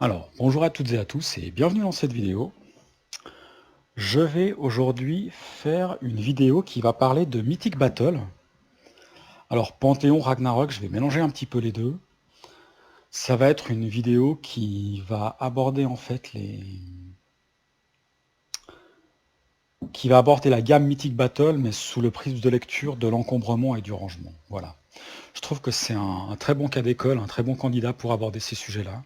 Alors, bonjour à toutes et à tous et bienvenue dans cette vidéo. Je vais aujourd'hui faire une vidéo qui va parler de Mythic Battle. Alors, Panthéon, Ragnarok, je vais mélanger un petit peu les deux. Ça va être une vidéo qui va aborder en fait qui va aborder la gamme Mythic Battle, mais sous le prisme de lecture de l'encombrement et du rangement. Voilà. Je trouve que c'est un très bon cas d'école, un très bon candidat pour aborder ces sujets-là.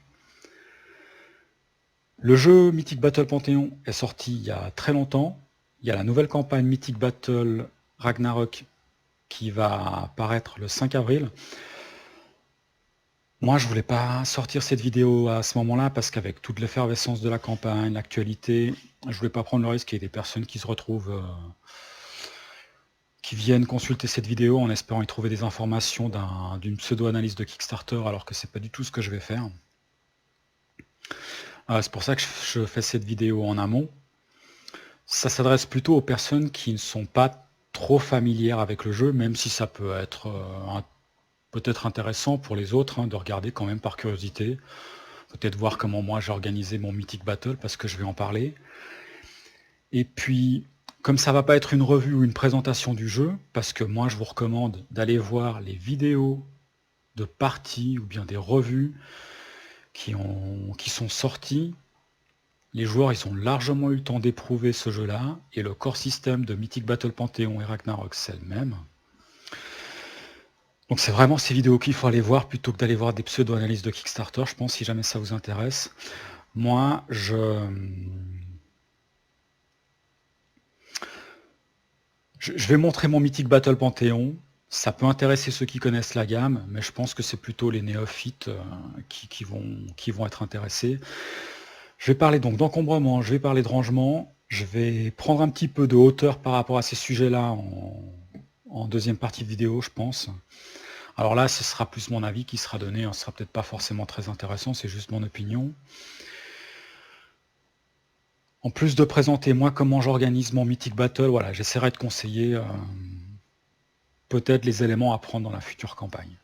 Le jeu Mythic Battle Panthéon est sorti il y a très longtemps. Il y a la nouvelle campagne Mythic Battle Ragnarok qui va apparaître le 5 avril. Moi, je voulais pas sortir cette vidéo à ce moment-là parce qu'avec toute l'effervescence de la campagne, l'actualité, je voulais pas prendre le risque qu'il y ait des personnes qui se retrouvent, qui viennent consulter cette vidéo en espérant y trouver des informations d'une pseudo-analyse de Kickstarter alors que c'est pas du tout ce que je vais faire. C'est pour ça que je fais cette vidéo en amont. Ça s'adresse plutôt aux personnes qui ne sont pas trop familières avec le jeu, même si ça peut être peut-être intéressant pour les autres de regarder quand même par curiosité. Peut-être voir comment moi j'ai organisé mon Mythic Battle, parce que je vais en parler. Et puis, comme ça va pas être une revue ou une présentation du jeu, parce que moi je vous recommande d'aller voir les vidéos de parties ou bien des revues qui sont sorties. Les joueurs, ils ont largement eu le temps d'éprouver ce jeu-là, et le core system de Mythic Battle Panthéon et Ragnarok, c'est le même. Donc c'est vraiment ces vidéos qu'il faut aller voir plutôt que d'aller voir des pseudo-analyses de Kickstarter, je pense, si jamais ça vous intéresse. Moi, je vais montrer mon Mythic Battle Panthéon. Ça peut intéresser ceux qui connaissent la gamme, mais je pense que c'est plutôt les néophytes qui vont être intéressés. Je vais parler donc d'encombrement, je vais parler de rangement, je vais prendre un petit peu de hauteur par rapport à ces sujets-là en deuxième partie de vidéo, je pense. Alors là, ce sera plus mon avis qui sera donné, ce sera peut-être pas forcément très intéressant, c'est juste mon opinion. En plus de présenter moi comment j'organise mon Mythic Battle, voilà, j'essaierai de conseiller peut-être les éléments à prendre dans la future campagne.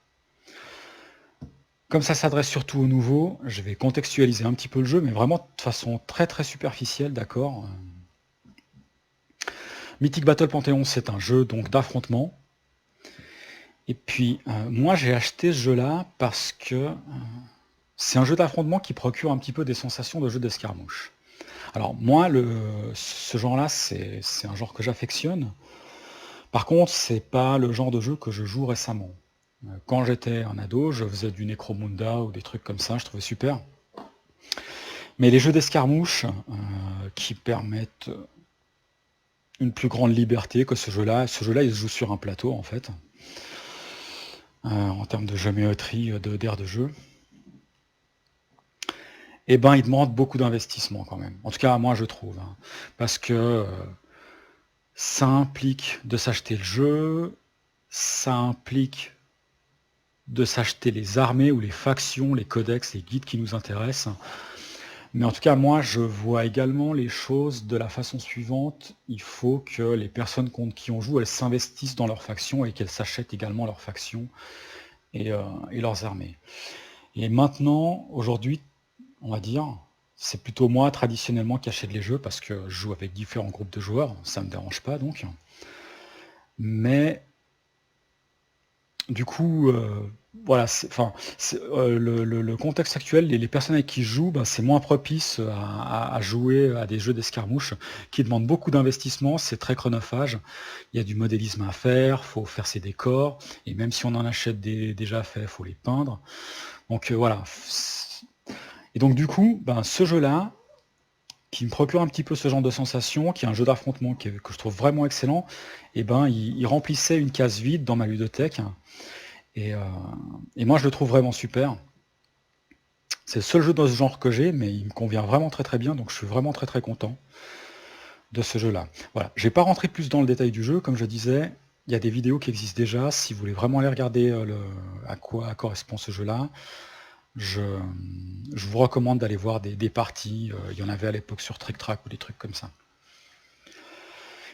Comme ça s'adresse surtout aux nouveaux, je vais contextualiser un petit peu le jeu, mais vraiment de façon très très superficielle, d'accord. Mythic Battle Panthéon, c'est un jeu donc d'affrontement. Et puis moi j'ai acheté ce jeu-là parce que c'est un jeu d'affrontement qui procure un petit peu des sensations de jeu d'escarmouche. Alors moi, ce genre-là, c'est un genre que j'affectionne. Par contre, c'est pas le genre de jeu que je joue récemment. Quand j'étais un ado, je faisais du Necromunda ou des trucs comme ça, je trouvais super. Mais les jeux d'escarmouche qui permettent une plus grande liberté que ce jeu-là il se joue sur un plateau en fait, en termes de géométrie, d'aire de jeu, et ben il demande beaucoup d'investissement quand même. En tout cas, moi je trouve. Parce que ça implique de s'acheter le jeu, ça implique de s'acheter les armées ou les factions, les codex, les guides qui nous intéressent. Mais en tout cas, moi, je vois également les choses de la façon suivante. Il faut que les personnes contre qui on joue, elles s'investissent dans leurs factions et qu'elles s'achètent également leurs factions et leurs armées. Et maintenant, aujourd'hui, on va dire, c'est plutôt moi, traditionnellement, qui achète les jeux parce que je joue avec différents groupes de joueurs. Ça me dérange pas, donc. Mais du coup, voilà, le contexte actuel, les personnes avec qui je joue, c'est moins propice à jouer à des jeux d'escarmouche qui demandent beaucoup d'investissement, c'est très chronophage. Il y a du modélisme à faire, faut faire ses décors, et même si on en achète déjà faits, faut les peindre. Donc voilà. Et donc du coup, ce jeu-là, qui me procure un petit peu ce genre de sensation, qui est un jeu d'affrontement que je trouve vraiment excellent, et il remplissait une case vide dans ma ludothèque. Et, euh, et moi, je le trouve vraiment super. C'est le seul jeu dans ce genre que j'ai, mais il me convient vraiment très très bien, donc je suis vraiment très très content de ce jeu-là. Voilà, je vais pas rentrer plus dans le détail du jeu, comme je disais, il y a des vidéos qui existent déjà, si vous voulez vraiment aller regarder à quoi correspond ce jeu-là, je, je vous recommande d'aller voir des parties, il y en avait à l'époque sur Trick Track ou des trucs comme ça.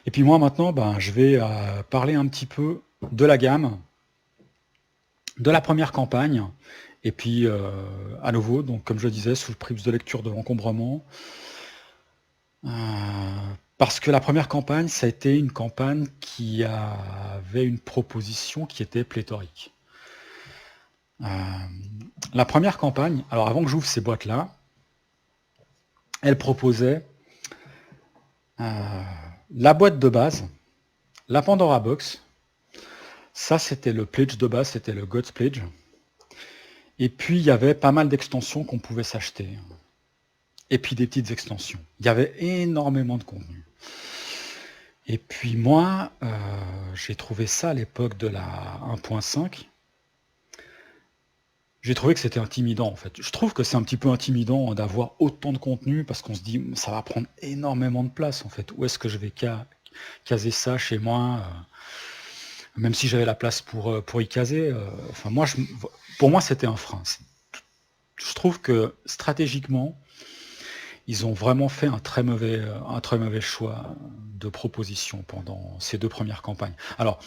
Et puis moi maintenant, je vais parler un petit peu de la gamme, de la première campagne, Et puis, à nouveau, donc comme je le disais, sous le prisme de lecture de l'encombrement. Parce que la première campagne, ça a été une campagne qui avait une proposition qui était pléthorique. La première campagne, alors avant que j'ouvre ces boîtes-là, elle proposait la boîte de base, la Pandora Box. Ça, c'était le pledge de base, c'était le God's Pledge. Et puis, il y avait pas mal d'extensions qu'on pouvait s'acheter. Et puis des petites extensions. Il y avait énormément de contenu. Et puis moi, j'ai trouvé ça à l'époque de la 1.5. J'ai trouvé que c'était intimidant en fait. Je trouve que c'est un petit peu intimidant d'avoir autant de contenu parce qu'on se dit ça va prendre énormément de place en fait. Où est-ce que je vais caser ça chez moi même si j'avais la place pour y caser. Enfin moi, pour moi c'était un frein. Je trouve que stratégiquement, ils ont vraiment fait un très mauvais choix de proposition pendant ces 2 premières campagnes. Alors,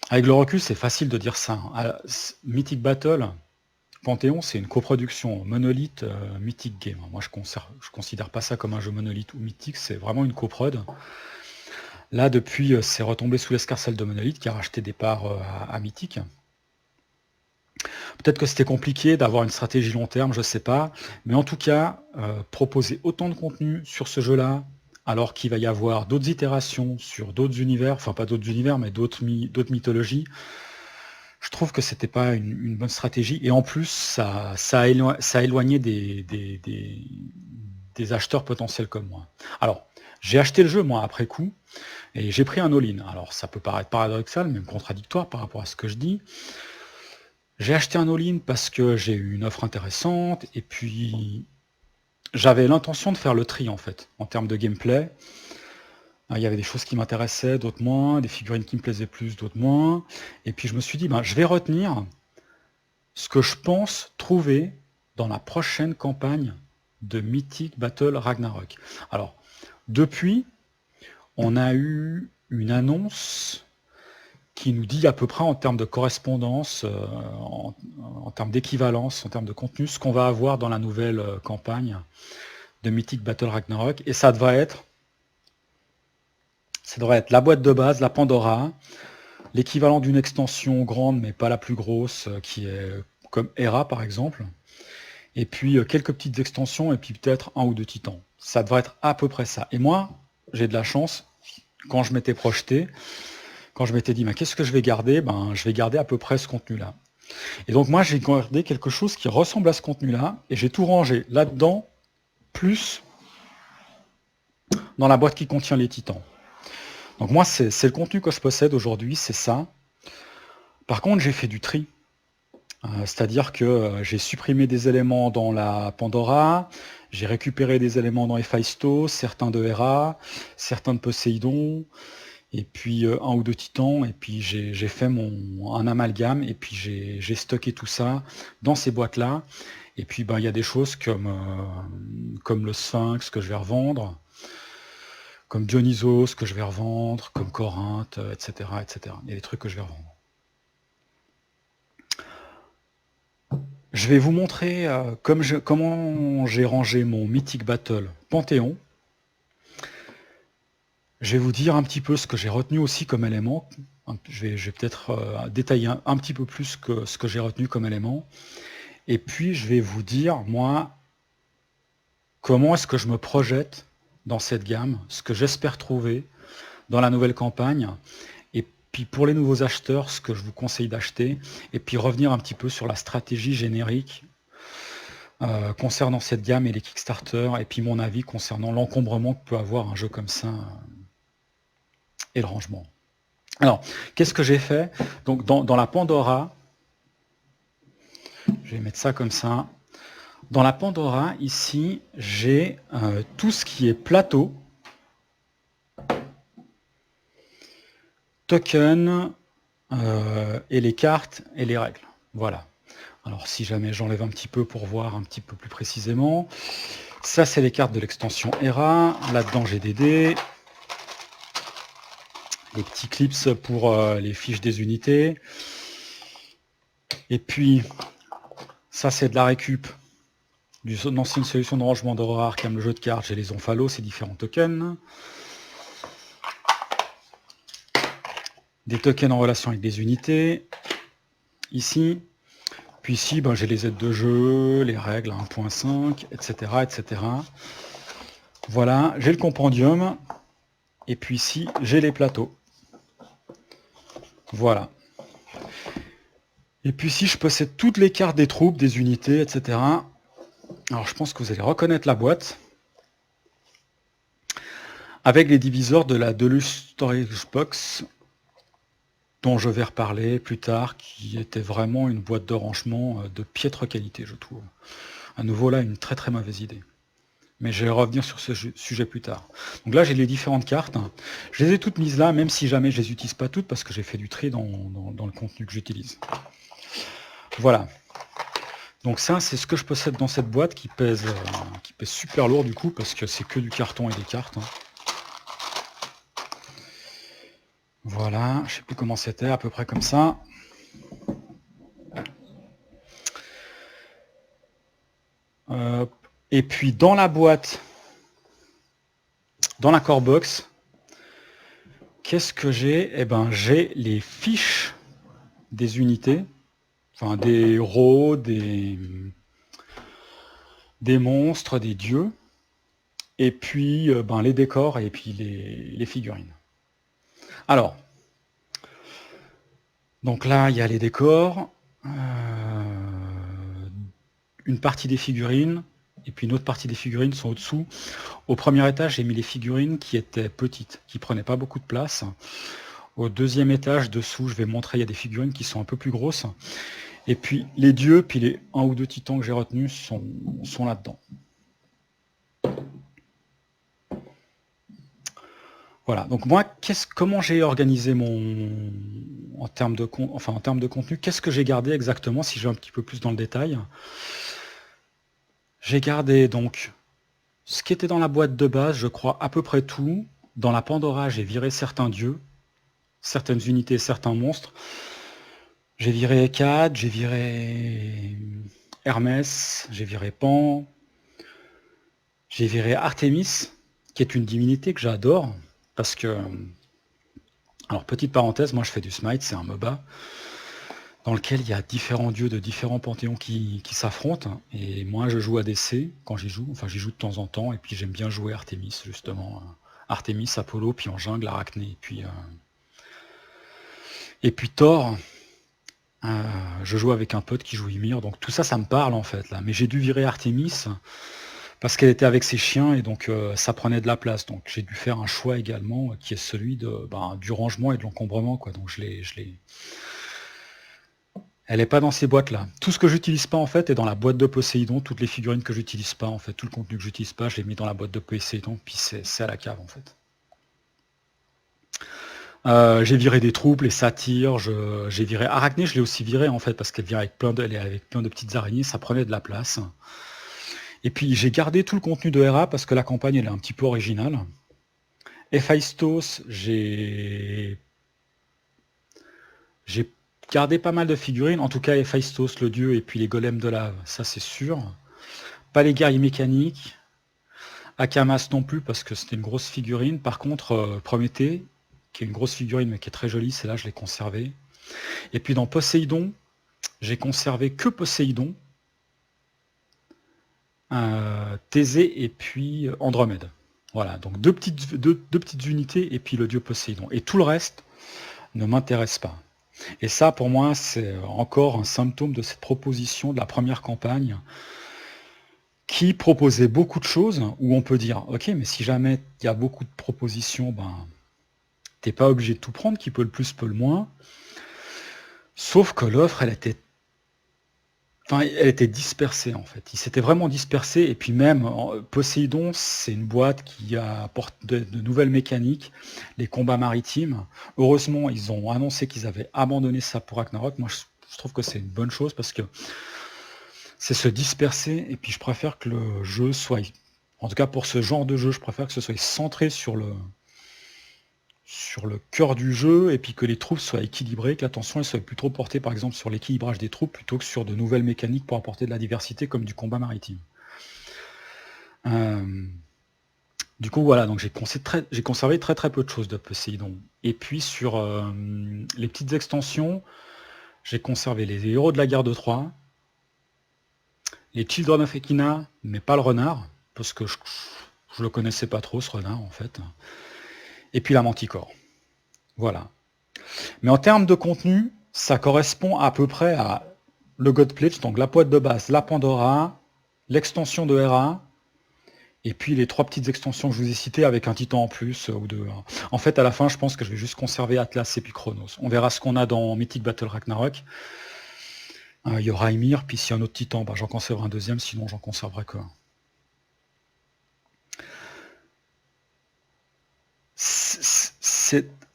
avec le recul, c'est facile de dire ça. Mythic Battle, Panthéon, c'est une coproduction Monolith Mythic Game. Moi, je considère pas ça comme un jeu Monolith ou Mythic, c'est vraiment une coprod. Là, depuis, c'est retombé sous l'escarcelle de Monolith qui a racheté des parts à Mythic. Peut-être que c'était compliqué d'avoir une stratégie long terme, je sais pas. Mais en tout cas, proposer autant de contenu sur ce jeu-là, alors qu'il va y avoir d'autres itérations sur d'autres univers, enfin pas d'autres univers, mais d'autres mythologies, je trouve que c'était pas une bonne stratégie. Et en plus, ça a éloigné des acheteurs potentiels comme moi. Alors, j'ai acheté le jeu, moi, après coup, et j'ai pris un all-in. Alors, ça peut paraître paradoxal, même contradictoire par rapport à ce que je dis. J'ai acheté un all-in parce que j'ai eu une offre intéressante, et puis j'avais l'intention de faire le tri en fait, en termes de gameplay. Il y avait des choses qui m'intéressaient, d'autres moins, des figurines qui me plaisaient plus, d'autres moins. Et puis je me suis dit, je vais retenir ce que je pense trouver dans la prochaine campagne de Mythic Battle Ragnarok. Alors, depuis, on a eu une annonce qui nous dit à peu près en termes de correspondance, en termes d'équivalence, en termes de contenu, ce qu'on va avoir dans la nouvelle campagne de Mythic Battle Ragnarok. Et ça devrait être la boîte de base, la Pandora, l'équivalent d'une extension grande, mais pas la plus grosse, qui est comme Hera par exemple. Et puis quelques petites extensions, et puis peut-être 1 ou 2 titans. Ça devrait être à peu près ça. Et moi, j'ai de la chance, quand je m'étais projeté, quand je m'étais dit, qu'est-ce que je vais garder? Je vais garder à peu près ce contenu-là. Et donc moi, j'ai gardé quelque chose qui ressemble à ce contenu-là, et j'ai tout rangé là-dedans, plus dans la boîte qui contient les titans. Donc moi, c'est le contenu que je possède aujourd'hui, c'est ça. Par contre, j'ai fait du tri. C'est-à-dire que j'ai supprimé des éléments dans la Pandora, j'ai récupéré des éléments dans Héphaïstos, certains de Hera, certains de Poséidon, et puis 1 ou 2 titans, et puis j'ai fait un amalgame, et puis j'ai stocké tout ça dans ces boîtes-là. Et puis il y a des choses comme le Sphinx que je vais revendre, comme Dionysos que je vais revendre, comme Corinthe, etc., etc. Il y a des trucs que je vais revendre. Je vais vous montrer comment j'ai rangé mon Mythic Battle Panthéon. Je vais vous dire un petit peu ce que j'ai retenu aussi comme élément. Je vais peut-être détailler un petit peu plus que ce que j'ai retenu comme élément. Et puis je vais vous dire, moi, comment est-ce que je me projette dans cette gamme, ce que j'espère trouver dans la nouvelle campagne. Et puis pour les nouveaux acheteurs, ce que je vous conseille d'acheter. Et puis revenir un petit peu sur la stratégie générique concernant cette gamme et les Kickstarter, et puis mon avis concernant l'encombrement que peut avoir un jeu comme ça et le rangement. Alors, qu'est-ce que j'ai fait? Donc dans la Pandora, je vais mettre ça comme ça. Dans la Pandora, ici, j'ai tout ce qui est plateau, token, et les cartes et les règles. Voilà. Alors si jamais j'enlève un petit peu pour voir un petit peu plus précisément, ça c'est les cartes de l'extension Hera. Là-dedans j'ai des dés, les petits clips pour les fiches des unités. Et puis Ça, c'est de la récup d'une ancienne solution de rangement d'horreur Arkham, le jeu de cartes. J'ai les Omphalos, ces différents tokens. Des tokens en relation avec des unités. Ici. Puis ici, ben, j'ai les aides de jeu, les règles 1.5, etc., etc. Voilà, j'ai le compendium. Et puis ici, j'ai les plateaux. Voilà. Et puis ici, je possède toutes les cartes des troupes, des unités, etc. Alors, je pense que vous allez reconnaître la boîte. Avec les diviseurs de la Deluxe Storage Box, dont je vais reparler plus tard, qui était vraiment une boîte de rangement de piètre qualité, je trouve. À nouveau, là, une très très mauvaise idée. Mais je vais revenir sur ce sujet plus tard. Donc là, j'ai les différentes cartes. Je les ai toutes mises là, même si jamais je les utilise pas toutes, parce que j'ai fait du tri dans le contenu que j'utilise. Voilà. Donc ça, c'est ce que je possède dans cette boîte qui pèse super lourd du coup, parce que c'est que du carton et des cartes. Voilà, je sais plus comment c'était, à peu près comme ça. Et puis dans la boîte, dans la core box, qu'est-ce que j'ai? Eh ben, j'ai les fiches des unités, enfin des héros, des monstres, des dieux, et puis ben, les décors et puis les figurines. Alors, donc là, il y a les décors, une partie des figurines, et puis une autre partie des figurines sont au-dessous. Au premier étage, j'ai mis les figurines qui étaient petites, qui prenaient pas beaucoup de place. Au deuxième étage, dessous, je vais montrer, il y a des figurines qui sont un peu plus grosses. Et puis les dieux, puis les 1 ou 2 titans que j'ai retenus sont là-dedans. Voilà, donc moi, comment j'ai organisé en termes de contenu, qu'est-ce que j'ai gardé exactement, si je vais un petit peu plus dans le détail. J'ai gardé donc ce qui était dans la boîte de base, je crois à peu près tout. Dans la Pandora, j'ai viré certains dieux, certaines unités, certains monstres. J'ai viré Hécate, j'ai viré Hermès, j'ai viré Pan, j'ai viré Artémis, qui est une divinité que j'adore, parce que... Alors, petite parenthèse, moi je fais du Smite, c'est un MOBA, dans lequel il y a différents dieux de différents panthéons qui s'affrontent, et moi je joue ADC quand j'y joue, enfin j'y joue de temps en temps, et puis j'aime bien jouer Artémis, justement. Artémis, Apollo, puis en jungle, Arachné, et puis Thor, je joue avec un pote qui joue Ymir, donc tout ça, ça me parle en fait, là. Mais j'ai dû virer Artémis, parce qu'elle était avec ses chiens, et donc ça prenait de la place. Donc j'ai dû faire un choix également, qui est celui du rangement et de l'encombrement, quoi. Donc je l'ai... Elle n'est pas dans ces boîtes-là. Tout ce que j'utilise pas, en fait, est dans la boîte de Poséidon. Toutes les figurines que j'utilise pas, en fait, tout le contenu que j'utilise pas, je l'ai mis dans la boîte de Poséidon, puis c'est à la cave, en fait. J'ai viré des troupes, les satyres, j'ai viré Arachné, je l'ai aussi viré, en fait, parce qu'elle vient avec plein de petites araignées, ça prenait de la place. Et puis j'ai gardé tout le contenu de Hera, parce que la campagne, elle est un petit peu originale. Héphaïstos, j'ai gardé pas mal de figurines, en tout cas Héphaïstos, le dieu, et puis les golems de lave, ça c'est sûr. Pas les guerriers mécaniques. Akamas non plus, parce que c'était une grosse figurine. Par contre, Prométhée, qui est une grosse figurine, mais qui est très jolie, celle-là, je l'ai conservée. Et puis dans Poséidon, j'ai conservé que Poséidon, Thésée et puis Andromède. Voilà, donc deux petites unités, et puis le dieu Poséidon. Et tout le reste ne m'intéresse pas. Et ça, pour moi, c'est encore un symptôme de cette proposition de la première campagne, qui proposait beaucoup de choses, où on peut dire, ok, mais si jamais il y a beaucoup de propositions, ben, t'es pas obligé de tout prendre, qui peut le plus, peut le moins. Sauf que l'offre, elle était dispersée, en fait. Il s'était vraiment dispersé, et puis même, Poséidon, c'est une boîte qui apporte de nouvelles mécaniques, les combats maritimes. Heureusement, ils ont annoncé qu'ils avaient abandonné ça pour Ragnarok. Moi, je trouve que c'est une bonne chose, parce que c'est se disperser, et puis je préfère que le jeu soit, en tout cas pour ce genre de jeu, je préfère que ce soit centré sur sur le cœur du jeu, et puis que les troupes soient équilibrées, que l'attention elle soit plus trop portée par exemple sur l'équilibrage des troupes plutôt que sur de nouvelles mécaniques pour apporter de la diversité comme du combat maritime. Du coup voilà, donc j'ai conservé très très peu de choses de Poséidon. Et puis sur les petites extensions, j'ai conservé les héros de la guerre de Troie, les Children of Equina, mais pas le renard, parce que je le connaissais pas trop ce renard en fait. Et puis la Manticore. Voilà. Mais en termes de contenu, ça correspond à peu près à le God Pledge, donc la boîte de base, la Pandora, l'extension de Hera, et puis les 3 petites extensions que je vous ai citées avec un titan en plus ou deux. En fait, à la fin, je pense que je vais juste conserver Atlas et puis Chronos. On verra ce qu'on a dans Mythic Battle Ragnarok. Il y aura Ymir, puis s'il y a un autre titan, j'en conserverai un deuxième, sinon j'en conserverai qu'un.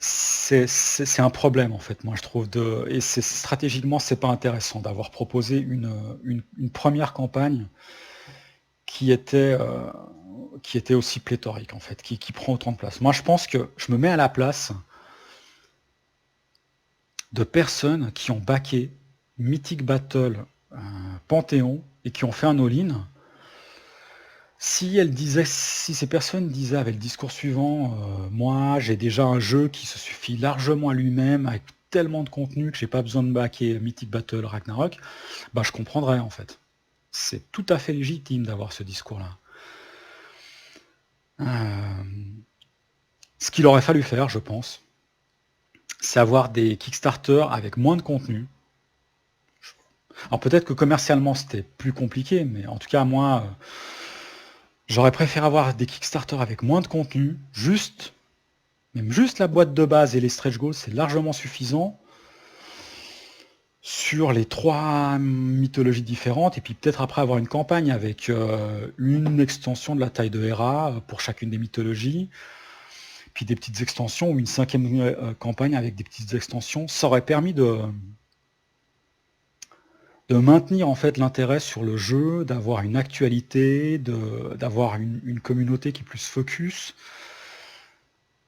C'est un problème en fait, moi je trouve, et stratégiquement c'est pas intéressant d'avoir proposé une première campagne qui était aussi pléthorique en fait, qui prend autant de place. Moi je pense que je me mets à la place de personnes qui ont backé Mythic Battle Panthéon et qui ont fait un all-in. Si ces personnes disaient avec le discours suivant, moi j'ai déjà un jeu qui se suffit largement à lui-même, avec tellement de contenu que j'ai pas besoin de backer Mythic Battle Ragnarok, je comprendrais en fait. C'est tout à fait légitime d'avoir ce discours-là. Ce qu'il aurait fallu faire, je pense, c'est avoir des Kickstarter avec moins de contenu. Alors peut-être que commercialement c'était plus compliqué, mais en tout cas moi, j'aurais préféré avoir des Kickstarter avec moins de contenu, même juste la boîte de base et les stretch goals, c'est largement suffisant sur les 3 mythologies différentes, et puis peut-être après avoir une campagne avec une extension de la taille de Hera pour chacune des mythologies, puis des petites extensions, ou une 5e campagne avec des petites extensions. Ça aurait permis de maintenir en fait l'intérêt sur le jeu, d'avoir une actualité, d'avoir une communauté qui est plus focus,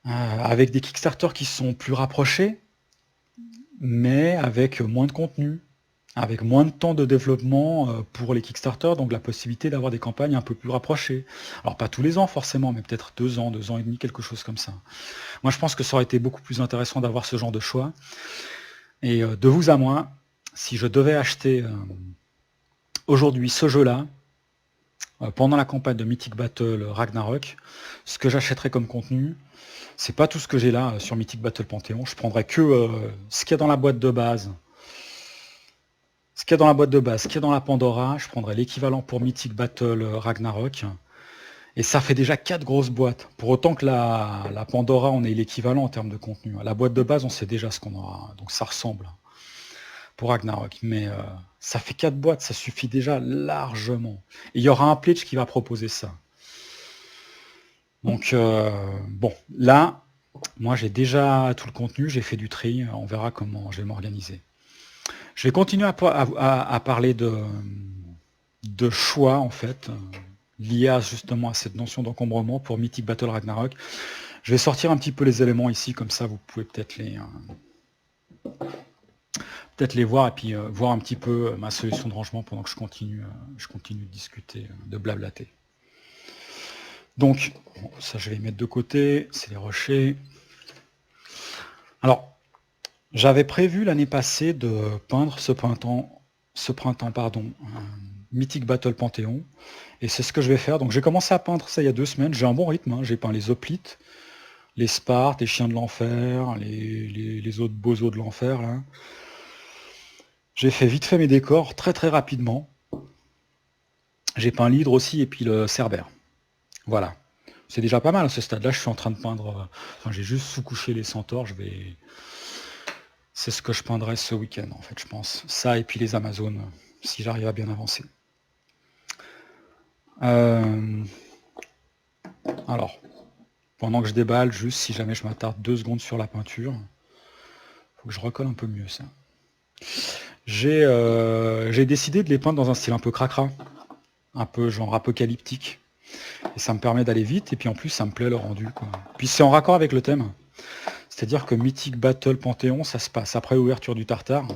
avec des Kickstarter qui sont plus rapprochés, mais avec moins de contenu, avec moins de temps de développement pour les Kickstarter, donc la possibilité d'avoir des campagnes un peu plus rapprochées. Alors pas tous les ans forcément, mais peut-être 2 ans, 2 ans et demi, quelque chose comme ça. Moi je pense que ça aurait été beaucoup plus intéressant d'avoir ce genre de choix. Et de vous à moi, si je devais acheter aujourd'hui ce jeu-là, pendant la campagne de Mythic Battle Ragnarok, ce que j'achèterais comme contenu, c'est pas tout ce que j'ai là sur Mythic Battle Panthéon. Je prendrais que ce qu'il y a dans la boîte de base. Ce qu'il y a dans la boîte de base, ce qu'il y a dans la Pandora, je prendrais l'équivalent pour Mythic Battle Ragnarok. Et ça fait déjà 4 grosses boîtes. Pour autant que la Pandora, on ait l'équivalent en termes de contenu. La boîte de base, on sait déjà ce qu'on aura. Donc ça ressemble pour Ragnarok. Mais ça fait 4 boîtes, ça suffit déjà largement. Et il y aura un pledge qui va proposer ça. Donc bon, là, moi j'ai déjà tout le contenu, j'ai fait du tri, on verra comment je vais m'organiser. Je vais continuer à parler de choix en fait, liés justement à cette notion d'encombrement pour Mythic Battle Ragnarok. Je vais sortir un petit peu les éléments ici, comme ça vous pouvez peut-être les voir et puis voir un petit peu ma solution de rangement pendant que je continue de discuter, de blablater. Donc, ça je vais mettre de côté, c'est les rochers. Alors, j'avais prévu l'année passée de peindre ce printemps, Mythic Battle Panthéon, et c'est ce que je vais faire. Donc j'ai commencé à peindre ça il y a 2 semaines, j'ai un bon rythme, j'ai peint les hoplites, les Spartes, les chiens de l'enfer, les autres bozos de l'enfer, là. J'ai fait vite fait mes décors, très très rapidement. J'ai peint l'hydre aussi, et puis le cerbère. Voilà. C'est déjà pas mal à ce stade-là, je suis en train de peindre... j'ai juste sous-couché les centaures, c'est ce que je peindrai ce week-end, en fait, je pense. Ça, et puis les Amazones, si j'arrive à bien avancer. Alors, pendant que je déballe, juste si jamais je m'attarde 2 secondes sur la peinture, faut que je recolle un peu mieux ça. J'ai décidé de les peindre dans un style un peu cracra, un peu genre apocalyptique. Et ça me permet d'aller vite, et puis en plus ça me plaît le rendu, quoi. Puis c'est en raccord avec le thème. C'est-à-dire que Mythic Battle Panthéon, ça se passe après l'ouverture du Tartare.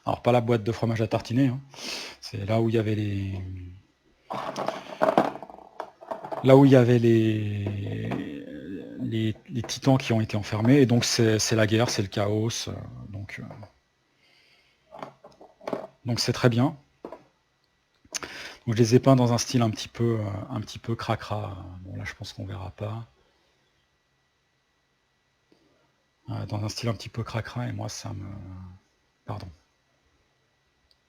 Alors pas la boîte de fromage à tartiner, hein. C'est là où il y avait les... Là où il y avait les titans qui ont été enfermés, et donc c'est la guerre, c'est le chaos, donc c'est très bien. Donc je les ai peints dans un style un petit peu cracra. Bon là je pense qu'on verra pas. Dans un style un petit peu cracra, et moi ça me... Pardon.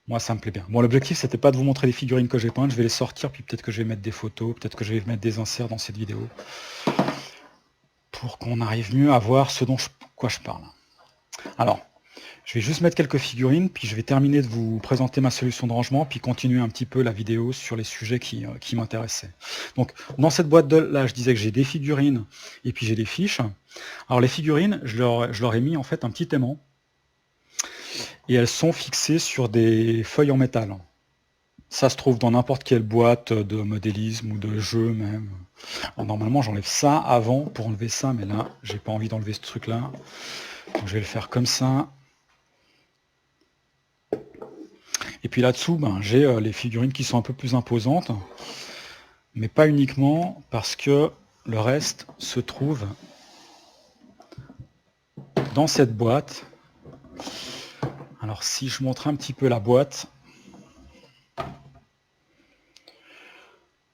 Moi ça me plaît bien. Bon, l'objectif c'était pas de vous montrer les figurines que j'ai peintes, je vais les sortir, puis peut-être que je vais mettre des photos, peut-être que je vais mettre des inserts dans cette vidéo, pour qu'on arrive mieux à voir ce dont quoi je parle. Alors, je vais juste mettre quelques figurines, puis je vais terminer de vous présenter ma solution de rangement, puis continuer un petit peu la vidéo sur les sujets qui m'intéressaient. Donc, dans cette boîte là, je disais que j'ai des figurines, et puis j'ai des fiches. Alors les figurines, je leur ai mis en fait un petit aimant, et elles sont fixées sur des feuilles en métal. Ça se trouve dans n'importe quelle boîte de modélisme ou de jeu même. Alors, normalement j'enlève ça avant pour enlever ça, mais là j'ai pas envie d'enlever ce truc là. Donc je vais le faire comme ça. Et puis là-dessous, j'ai les figurines qui sont un peu plus imposantes, mais pas uniquement, parce que le reste se trouve dans cette boîte. Alors si je montre un petit peu la boîte,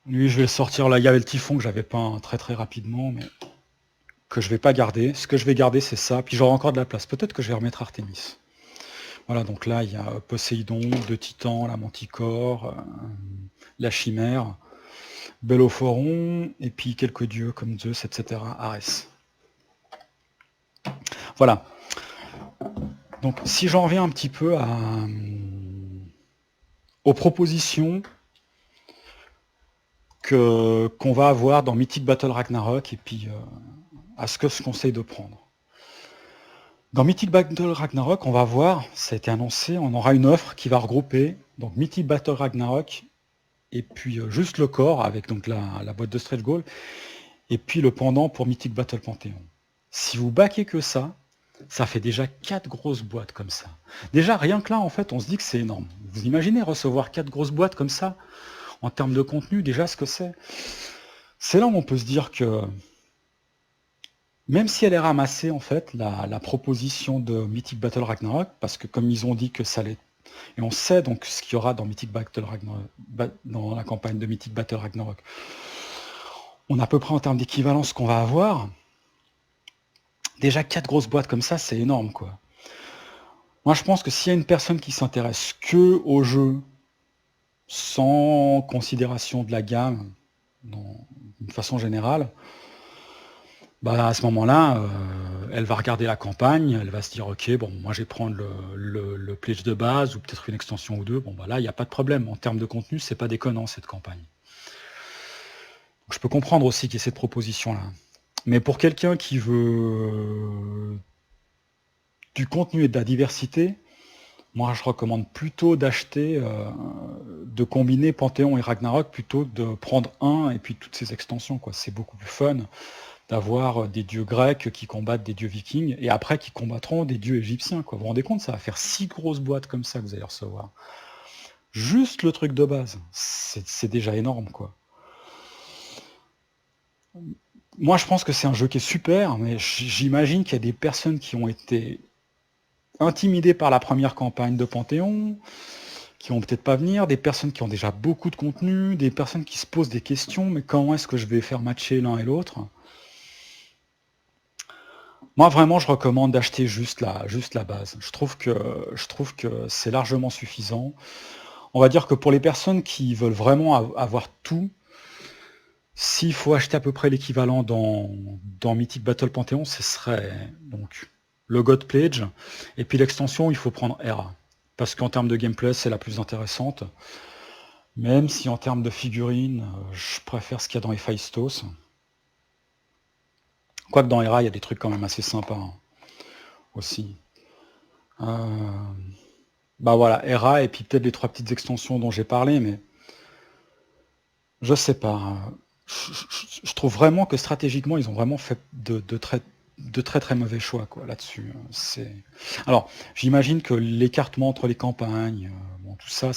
lui je vais le sortir là, il y avait le typhon que j'avais peint très très rapidement, mais que je vais pas garder. Ce que je vais garder c'est ça, puis j'aurai encore de la place, peut-être que je vais remettre Artemis. Voilà, donc là il y a Poséidon, deux titans, la manticore, la chimère, Bellophoron, et puis quelques dieux comme Zeus, etc. Arès. Voilà. Donc si j'en reviens un petit peu aux propositions qu'on va avoir dans Mythic Battle Ragnarok, et puis à ce que je conseille de prendre. Dans Mythic Battle Ragnarok, on va voir, ça a été annoncé, on aura une offre qui va regrouper donc Mythic Battle Ragnarok, et puis juste le corps, avec donc la boîte de stretch goal, et puis le pendant pour Mythic Battle Panthéon. Si vous baquez que ça fait déjà 4 grosses boîtes comme ça. Déjà, rien que là, en fait, on se dit que c'est énorme. Vous imaginez recevoir 4 grosses boîtes comme ça, en termes de contenu, déjà ce que c'est. C'est là où on peut se dire que, même si elle est ramassée, en fait, la proposition de Mythic Battle Ragnarok, parce que comme ils ont dit que ça allait... Et on sait donc ce qu'il y aura dans Mythic Battle Ragnarok, dans la campagne de Mythic Battle Ragnarok. On a à peu près en termes d'équivalence ce qu'on va avoir. Déjà 4 grosses boîtes comme ça, c'est énorme, quoi. Moi, je pense que s'il y a une personne qui s'intéresse que au jeu, sans considération de la gamme, d'une façon générale, à ce moment-là, elle va regarder la campagne, elle va se dire, ok, bon, moi je vais prendre le pledge de base, ou peut-être une extension ou deux, bon, là, il n'y a pas de problème. En termes de contenu, c'est pas déconnant, cette campagne. Donc, je peux comprendre aussi qu'il y ait cette proposition-là. Mais pour quelqu'un qui veut du contenu et de la diversité, moi je recommande plutôt d'acheter, de combiner Panthéon et Ragnarok, plutôt que de prendre un et puis toutes ces extensions, quoi. C'est beaucoup plus fun d'avoir des dieux grecs qui combattent des dieux vikings, et après qui combattront des dieux égyptiens, quoi. Vous vous rendez compte, ça va faire 6 grosses boîtes comme ça que vous allez recevoir. Juste le truc de base, c'est déjà énorme, quoi. Moi je pense que c'est un jeu qui est super, mais j'imagine qu'il y a des personnes qui ont été intimidées par la première campagne de Panthéon, qui vont peut-être pas venir, des personnes qui ont déjà beaucoup de contenu, des personnes qui se posent des questions, mais comment est-ce que je vais faire matcher l'un et l'autre? Moi vraiment je recommande d'acheter juste la base. Je trouve que c'est largement suffisant. On va dire que pour les personnes qui veulent vraiment avoir tout, s'il faut acheter à peu près l'équivalent dans Mythic Battle Panthéon, ce serait donc le God Pledge, et puis l'extension, il faut prendre Hera. Parce qu'en termes de gameplay, c'est la plus intéressante. Même si en termes de figurines, je préfère ce qu'il y a dans Héphaïstos. Quoique dans Hera, il y a des trucs quand même assez sympas, hein, aussi. Voilà, Hera, et puis peut-être les 3 petites extensions dont j'ai parlé, mais je sais pas. Je trouve vraiment que stratégiquement, ils ont vraiment fait de très de très très mauvais choix quoi là-dessus. Alors, j'imagine que l'écartement entre les campagnes, bon, tout ça,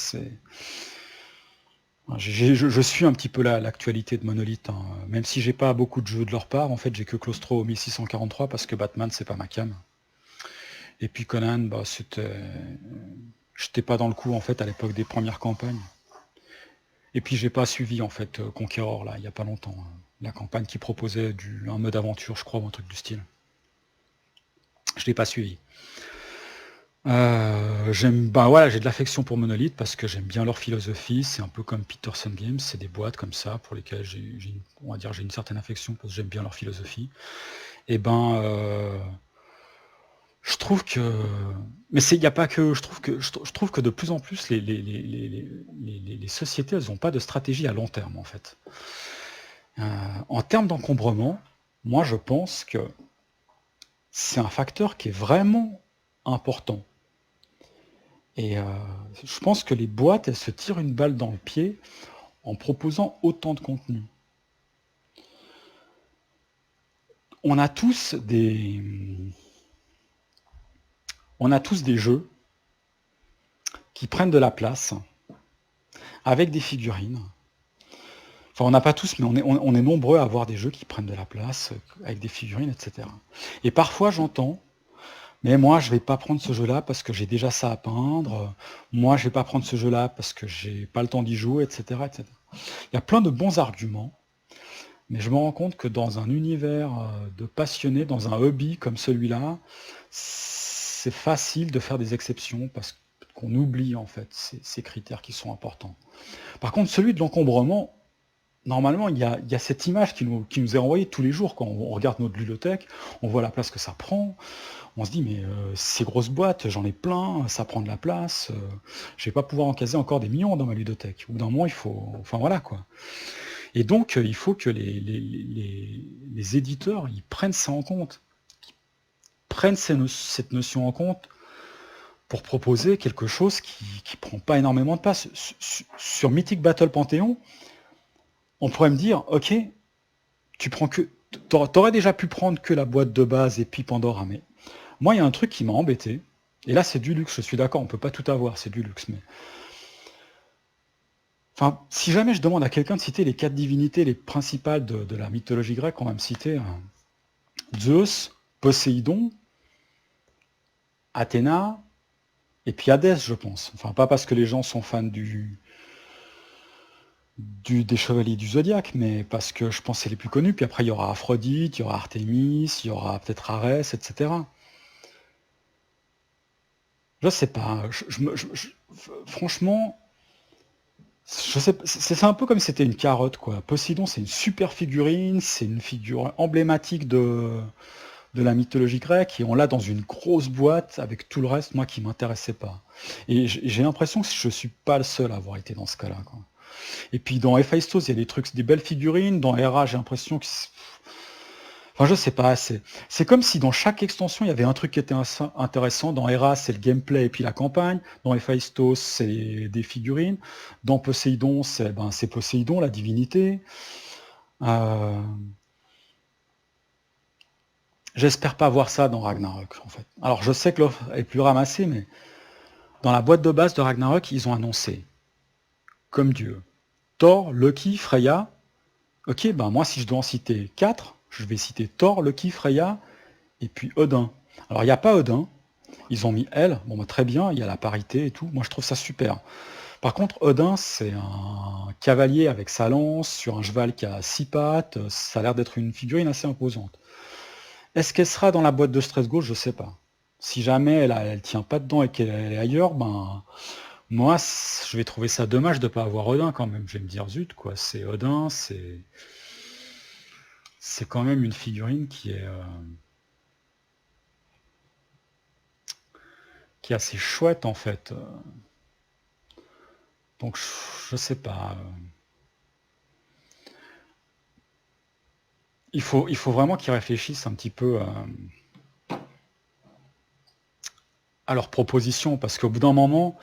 je suis un petit peu l'actualité de Monolith, hein. Même si j'ai pas beaucoup de jeux de leur part, en fait, j'ai que Claustro 1643 parce que Batman, c'est pas ma cam. Et puis Conan, bah, j'étais pas dans le coup en fait à l'époque des premières campagnes. Et puis j'ai pas suivi en fait Conqueror là, il y a pas longtemps, hein. La campagne qui proposait un mode aventure, je crois, ou un truc du style. Je l'ai pas suivi. Bah voilà, j'ai de l'affection pour Monolith parce que j'aime bien leur philosophie. C'est un peu comme Peterson Games, c'est des boîtes comme ça pour lesquelles on va dire, j'ai une certaine affection parce que j'aime bien leur philosophie. Et ben, je trouve que, mais il n'y a pas que, je trouve que de plus en plus les sociétés, elles n'ont pas de stratégie à long terme en fait. En termes d'encombrement, moi je pense que c'est un facteur qui est vraiment important. Et je pense que les boîtes, elles se tirent une balle dans le pied en proposant autant de contenu. On a tous des jeux qui prennent de la place avec des figurines. Enfin, on n'a pas tous, mais on est nombreux à avoir des jeux qui prennent de la place avec des figurines, etc. Et parfois, j'entends, mais moi, je vais pas prendre ce jeu-là parce que j'ai déjà ça à peindre. Moi, je vais pas prendre ce jeu-là parce que j'ai pas le temps d'y jouer, etc., etc. Il y a plein de bons arguments, mais je me rends compte que dans un univers de passionnés, dans un hobby comme celui-là, c'est facile de faire des exceptions parce qu'on oublie en fait ces critères qui sont importants. Par contre, celui de l'encombrement, normalement, il y a cette image qui nous est envoyée tous les jours quand on regarde notre bibliothèque, on voit la place que ça prend, on se dit mais ces grosses boîtes, j'en ai plein, ça prend de la place, je vais pas pouvoir en caser encore des millions dans ma ludothèque. Au bout d'un moment, il faut. Enfin voilà quoi. Et donc, il faut que les éditeurs ils prennent ça en compte, qu'ils prennent cette notion en compte pour proposer quelque chose qui prend pas énormément de place. Sur Mythic Battle Panthéon, on pourrait me dire, ok, tu prends que. T'aurais déjà pu prendre que la boîte de base et puis Pandora, mais moi, il y a un truc qui m'a embêté, et là, c'est du luxe, je suis d'accord, on peut pas tout avoir, c'est du luxe, mais. Enfin, si jamais je demande à quelqu'un de citer les 4 divinités les principales de la mythologie grecque, on va me citer Zeus, Poséidon, Athéna, et puis Hadès, je pense. Enfin, pas parce que les gens sont fans des chevaliers du zodiaque, mais parce que je pense que c'est les plus connus. Puis après, il y aura Aphrodite, il y aura Artémis, il y aura peut-être Arès, etc. Je sais pas. Franchement, je sais, c'est un peu comme si c'était une carotte, quoi. Poséidon, c'est une super figurine, c'est une figure emblématique de la mythologie grecque, et on l'a dans une grosse boîte avec tout le reste, moi, qui m'intéressait pas. Et j'ai l'impression que je suis pas le seul à avoir été dans ce cas-là, quoi. Et puis dans Héphaïstos, il y a des trucs, des belles figurines. Dans Hera, j'ai l'impression que. Enfin, je sais pas. C'est comme si dans chaque extension, il y avait un truc qui était intéressant. Dans Hera, c'est le gameplay et puis la campagne. Dans Héphaïstos, c'est des figurines. Dans Poséidon, c'est Poséidon, la divinité. Euh, J'espère pas voir ça dans Ragnarok, en fait. Alors, je sais que l'offre est plus ramassée, mais dans la boîte de base de Ragnarok, ils ont annoncé, comme Dieu, Thor, Loki, Freya. Ok, ben moi, si je dois en citer 4, je vais citer Thor, Loki, Freya, et puis Odin. Alors, il n'y a pas Odin, ils ont mis elle, bon, bah, très bien, il y a la parité et tout, moi je trouve ça super. Par contre, Odin, c'est un cavalier avec sa lance, sur un cheval qui a 6 pattes, ça a l'air d'être une figurine assez imposante. Est-ce qu'elle sera dans la boîte de Stress Gauche? Je sais pas. Si jamais elle tient pas dedans et qu'elle est ailleurs, ben moi je vais trouver ça dommage de pas avoir Odin quand même. Je vais me dire zut quoi, c'est Odin, c'est quand même une figurine qui est assez chouette en fait. Donc je sais pas. Il faut vraiment qu'ils réfléchissent un petit peu à leurs propositions, parce qu'au bout d'un moment,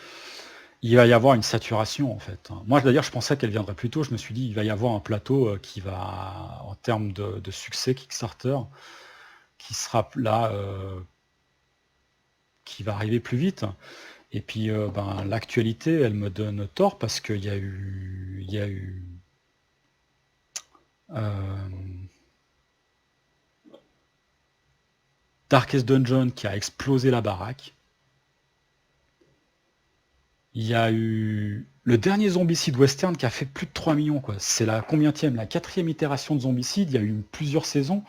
il va y avoir une saturation en fait. Moi d'ailleurs je pensais qu'elle viendrait plus tôt, je me suis dit il va y avoir un plateau qui va, en termes de succès Kickstarter, qui sera là, qui va arriver plus vite. Et puis ben, l'actualité, elle me donne tort parce qu'il y a eu euh, Darkest Dungeon qui a explosé la baraque. Il y a eu le dernier Zombicide Western qui a fait plus de 3 millions, quoi. C'est la combienième, la quatrième itération de Zombicide. Il y a eu plusieurs saisons.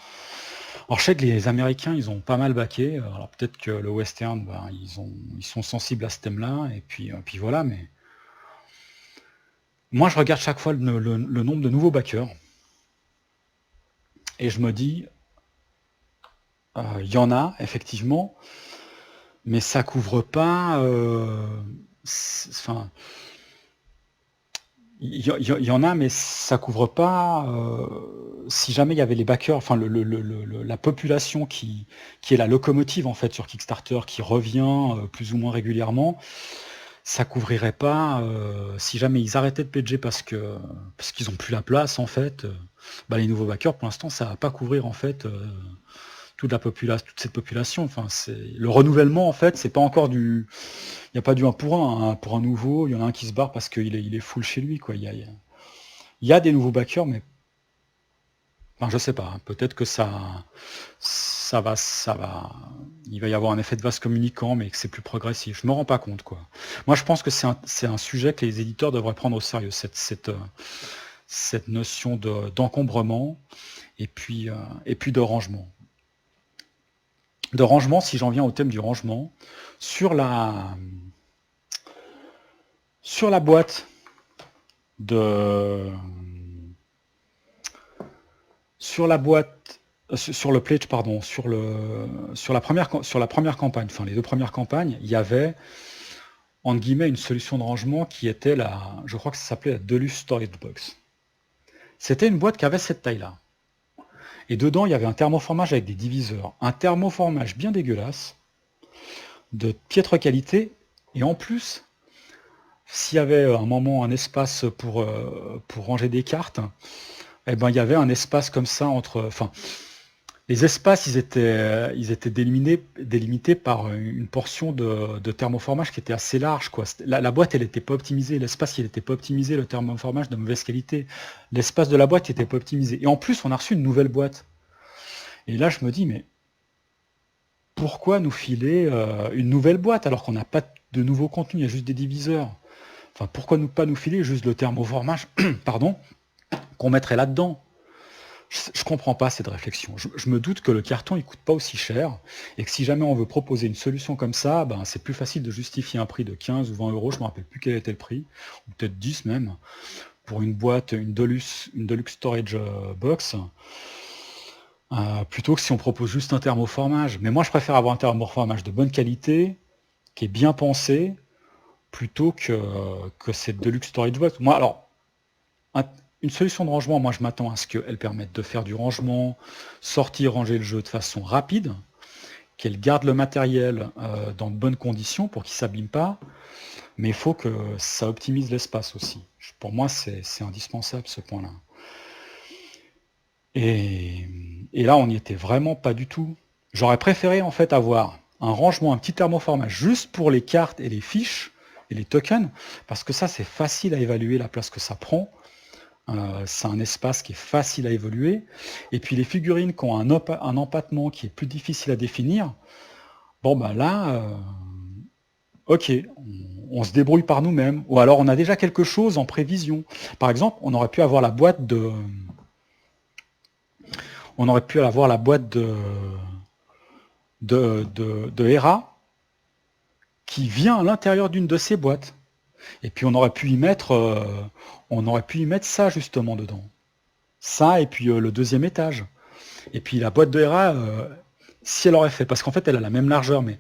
Alors je sais que les Américains, ils ont pas mal baqué. Alors peut-être que le western, ben, ils sont sensibles à ce thème-là. Et puis voilà. Mais moi, je regarde chaque fois le nombre de nouveaux backers et je me dis, il y en a effectivement, mais ça couvre pas. Enfin, il y en a, mais ça couvre pas. Si jamais il y avait les backers, enfin la population qui est la locomotive en fait sur Kickstarter, qui revient plus ou moins régulièrement, ça couvrirait pas. Si jamais ils arrêtaient de pledger parce qu'ils ont plus la place en fait, bah, les nouveaux backers pour l'instant ça va pas couvrir en fait toute cette population. Enfin, c'est le renouvellement en fait, c'est pas encore du. Il n'y a pas du un pour un, hein. Pour un nouveau, il y en a un qui se barre parce il est full chez lui, quoi. Il y a des nouveaux backers, mais enfin, je sais pas, hein. Peut-être que ça va. Il va y avoir un effet de vase communicant, mais que c'est plus progressif. Je me rends pas compte, quoi. Moi, je pense que c'est un sujet que les éditeurs devraient prendre au sérieux, cette notion d'encombrement et puis de rangement. De rangement, si j'en viens au thème du rangement, sur la, sur la boîte de sur la boîte sur le pledge, pardon, sur la première campagne, enfin les deux premières campagnes, il y avait entre guillemets une solution de rangement qui était je crois que ça s'appelait la Deluxe Storage Box. C'était une boîte qui avait cette taille-là. Et dedans, il y avait un thermoformage avec des diviseurs, un thermoformage bien dégueulasse, de piètre qualité, et en plus, s'il y avait un moment un espace pour ranger des cartes, eh ben, il y avait un espace comme ça entre. Enfin, les espaces, ils étaient délimités par une portion de thermoformage qui était assez large, quoi. La boîte, elle n'était pas optimisée. L'espace, il n'était pas optimisé. Le thermoformage de mauvaise qualité. L'espace de la boîte n'était pas optimisé. Et en plus, on a reçu une nouvelle boîte. Et là, je me dis, mais pourquoi nous filer une nouvelle boîte alors qu'on n'a pas de nouveau contenu, il y a juste des diviseurs. Enfin, pourquoi pas nous filer juste le thermoformage, pardon, qu'on mettrait là-dedans? Je comprends pas cette réflexion. Je me doute que le carton il coûte pas aussi cher et que si jamais on veut proposer une solution comme ça, ben, c'est plus facile de justifier un prix de 15 ou 20 euros, je me rappelle plus quel était le prix, ou peut-être 10 même, pour une boîte, une Deluxe Storage Box, plutôt que si on propose juste un thermoformage. Mais moi je préfère avoir un thermoformage de bonne qualité, qui est bien pensé, plutôt que cette Deluxe Storage Box. Moi alors, une solution de rangement, moi je m'attends à ce qu'elle permette de faire du rangement, sortir, ranger le jeu de façon rapide, qu'elle garde le matériel dans de bonnes conditions pour qu'il ne s'abîme pas, mais il faut que ça optimise l'espace aussi. Pour moi, c'est indispensable ce point-là. Et là, on n'y était vraiment pas du tout. J'aurais préféré en fait avoir un rangement, un petit thermoformage juste pour les cartes et les fiches et les tokens, parce que ça, c'est facile à évaluer la place que ça prend. C'est un espace qui est facile à évoluer. Et puis les figurines qui ont un empattement qui est plus difficile à définir, bon ben là, ok, on se débrouille par nous-mêmes. Ou alors on a déjà quelque chose en prévision. Par exemple, on aurait pu avoir la boîte de. On aurait pu avoir la boîte de Hera qui vient à l'intérieur d'une de ces boîtes. Et puis on aurait pu y mettre ça justement dedans. Ça et puis le deuxième étage. Et puis la boîte de Hera, si elle aurait fait, parce qu'en fait elle a la même largeur, mais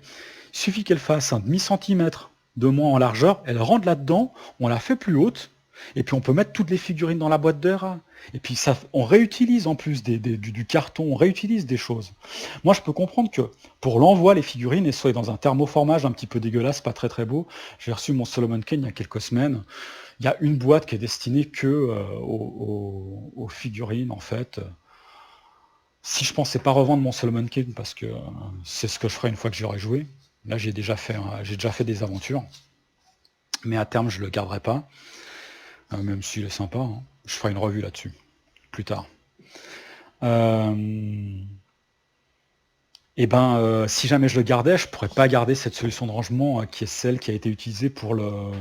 il suffit qu'elle fasse un demi-centimètre de moins en largeur, elle rentre là-dedans, on la fait plus haute, et puis on peut mettre toutes les figurines dans la boîte de Hera. Et puis ça, on réutilise en plus du carton, on réutilise des choses. Moi je peux comprendre que pour l'envoi, les figurines, elles soient dans un thermoformage un petit peu dégueulasse, pas très très beau. J'ai reçu mon Solomon Kane il y a quelques semaines. Il y a une boîte qui est destinée que aux figurines en fait. Si je pensais pas revendre mon Solomon King, parce que c'est ce que je ferai une fois que j'aurai joué. Là, j'ai déjà fait des aventures. Mais à terme, je le garderai pas. Même s'il est sympa, hein. Je ferai une revue là-dessus, plus tard. Et ben, si jamais je le gardais, je pourrais pas garder cette solution de rangement qui est celle qui a été utilisée pour le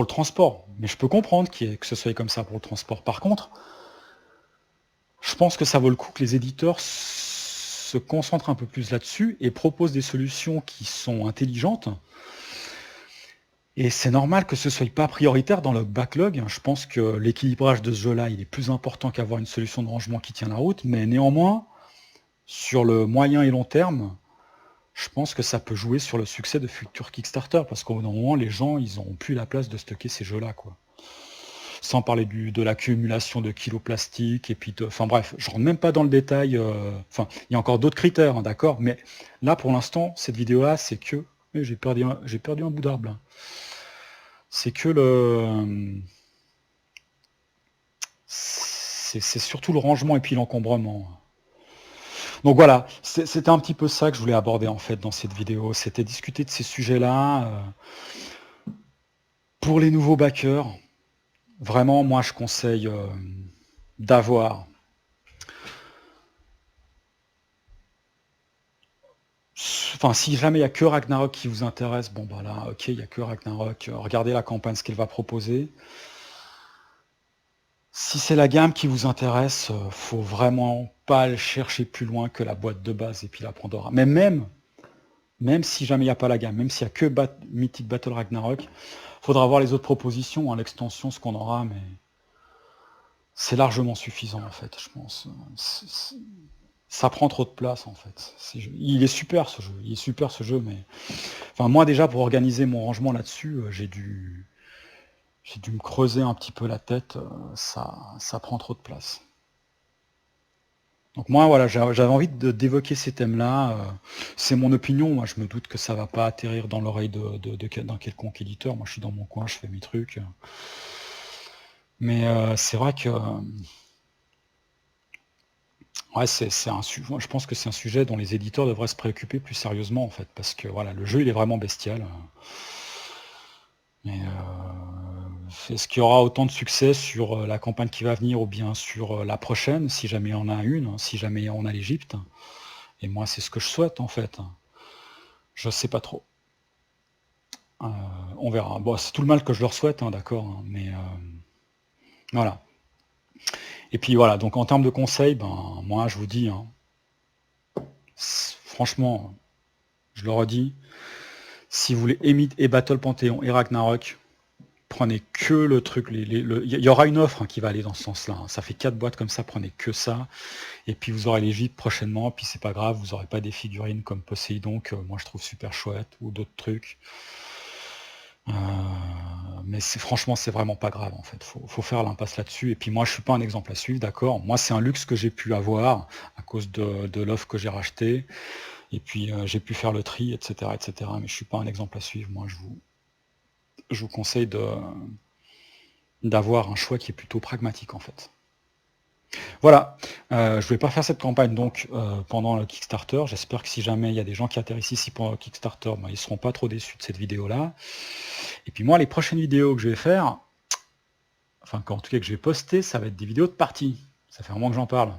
transport. Mais je peux comprendre que ce soit comme ça pour le transport. Par contre, je pense que ça vaut le coup que les éditeurs se concentrent un peu plus là-dessus et proposent des solutions qui sont intelligentes. Et c'est normal que ce soit pas prioritaire dans le backlog. Je pense que l'équilibrage de ce jeu-là, il est plus important qu'avoir une solution de rangement qui tient la route. Mais néanmoins, sur le moyen et long terme, je pense que ça peut jouer sur le succès de futurs Kickstarter. Parce qu'au bout d'un moment, les gens, ils n'auront plus la place de stocker ces jeux-là, quoi. Sans parler de l'accumulation de kilos plastiques, et puis enfin bref, je rentre même pas dans le détail, enfin, il y a encore d'autres critères, hein, d'accord, mais là, pour l'instant, cette vidéo-là, c'est que, j'ai perdu un bout d'arbre, là. C'est que c'est surtout le rangement et puis l'encombrement. Donc voilà, c'était un petit peu ça que je voulais aborder, en fait, dans cette vidéo. C'était discuter de ces sujets-là. Pour les nouveaux backers, vraiment, moi, je conseille d'avoir enfin, si jamais il n'y a que Ragnarok qui vous intéresse, bon bah là, ok, il n'y a que Ragnarok, regardez la campagne, ce qu'elle va proposer. Si c'est la gamme qui vous intéresse, faut vraiment pas aller chercher plus loin que la boîte de base et puis la Pandora. Mais même si jamais il n'y a pas la gamme, même s'il n'y a que Mythic Battle Ragnarok, faudra voir les autres propositions, hein, l'extension, ce qu'on aura, mais c'est largement suffisant en fait, je pense. Ça prend trop de place en fait. Il est super ce jeu, mais enfin moi déjà pour organiser mon rangement là-dessus, j'ai dû me creuser un petit peu la tête, ça prend trop de place. Donc moi voilà, j'avais envie d'évoquer ces thèmes-là. C'est mon opinion, moi je me doute que ça va pas atterrir dans l'oreille d'un quelconque éditeur. Moi je suis dans mon coin, je fais mes trucs. Mais c'est vrai que ouais, je pense que c'est un sujet dont les éditeurs devraient se préoccuper plus sérieusement en fait, parce que voilà, le jeu il est vraiment bestial. Mais est-ce qu'il y aura autant de succès sur la campagne qui va venir ou bien sur la prochaine, si jamais on a une, hein, si jamais on a l'Égypte? Et moi c'est ce que je souhaite en fait. Je sais pas trop. On verra. Bon, c'est tout le mal que je leur souhaite, hein, d'accord, hein, mais voilà. Et puis voilà, donc en termes de conseils, ben moi je vous dis, hein, franchement, je le redis, si vous voulez Emit et Battle Panthéon et Ragnarok, prenez que le truc, il y aura une offre hein, qui va aller dans ce sens-là. Hein. Ça fait 4 boîtes comme ça, prenez que ça. Et puis vous aurez l'Égypte prochainement, puis c'est pas grave, vous n'aurez pas des figurines comme Poséidon, que moi je trouve super chouette, ou d'autres trucs. Mais franchement, c'est vraiment pas grave en fait. Faut faire l'impasse là-dessus. Et puis moi, je suis pas un exemple à suivre, d'accord. Moi, c'est un luxe que j'ai pu avoir à cause de l'offre que j'ai racheté. Et puis j'ai pu faire le tri, etc., etc. Mais je suis pas un exemple à suivre. Moi, je vous conseille d'avoir un choix qui est plutôt pragmatique en fait. Voilà, je vais pas faire cette campagne donc pendant le Kickstarter. J'espère que si jamais il y a des gens qui atterrissent ici pendant le Kickstarter, ben, ils seront pas trop déçus de cette vidéo-là. Et puis moi, les prochaines vidéos que je vais faire, enfin en tout cas que je vais poster, ça va être des vidéos de partie. Ça fait un moment que j'en parle.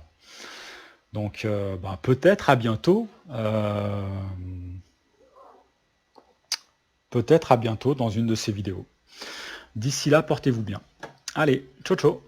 Donc ben, peut-être à bientôt. Peut-être à bientôt dans une de ces vidéos. D'ici là, portez-vous bien. Allez, ciao ciao.